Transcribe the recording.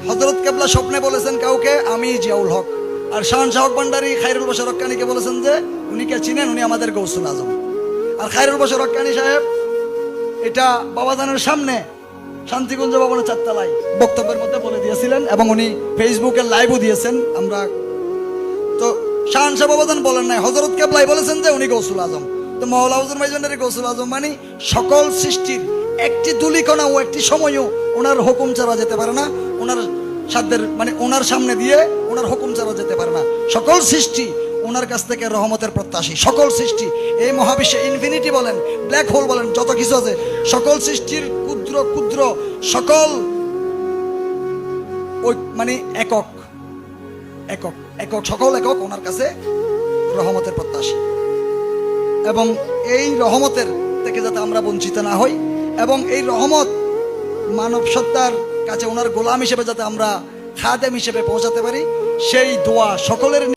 হযরত কেবলা স্বপ্নে বলেছেন কাউকে, আমি জিয়াউল হক। আর শাহজাহান হক ভান্ডারী খায়রুল বাশার হক্কানীকে বলেছেন যে উনি কে চিনেন, উনি আমাদের গৌসুল আজম। আর খায়রুল বাশার হক্কানী সাহেব এটা বাবাজানের সামনে শান্তিকুঞ্জ ভবনের 4 তলায় বক্তব্যের মধ্যে বলে দিয়েছিলেন, এবং উনি ফেসবুকে লাইভও দিয়েছেন। আমরা তো শাহজাহান বাবাজান বলেন নাই, হযরত কেবলাই বলেছেন যে উনি গৌসুল আজম। তো মাওলা হুজুর ভাইজানের গৌসুল আজম মানে সকল সৃষ্টির একটি ধূলিকণা ও একটি সময়ও ওনার হুকুম ছাড়া যেতে পারে না, ওনার সাধ্যের মানে ওনার সামনে দিয়ে ওনার হুকুম ছাড়া যেতে পারে না। সকল সৃষ্টি ওনার কাছ থেকে রহমতের প্রত্যাশী। সকল সৃষ্টি এই মহাবিশ্বে ইনফিনিটি বলেন, ব্ল্যাক হোল বলেন, যত কিছু আছে সকল সৃষ্টির ক্ষুদ্র ক্ষুদ্র সকল ওই মানে একক একক একক সকল একক ওনার কাছে রহমতের প্রত্যাশী। এবং এই রহমতের থেকে যাতে আমরা বঞ্চিত না হই, এবং এই রহমত মানব সত্তার কাছে ওনার গোলাম হিসেবে যাতে আমরা খাদেম হিসেবে পৌঁছাতে পারি, সেই দোয়া সকলের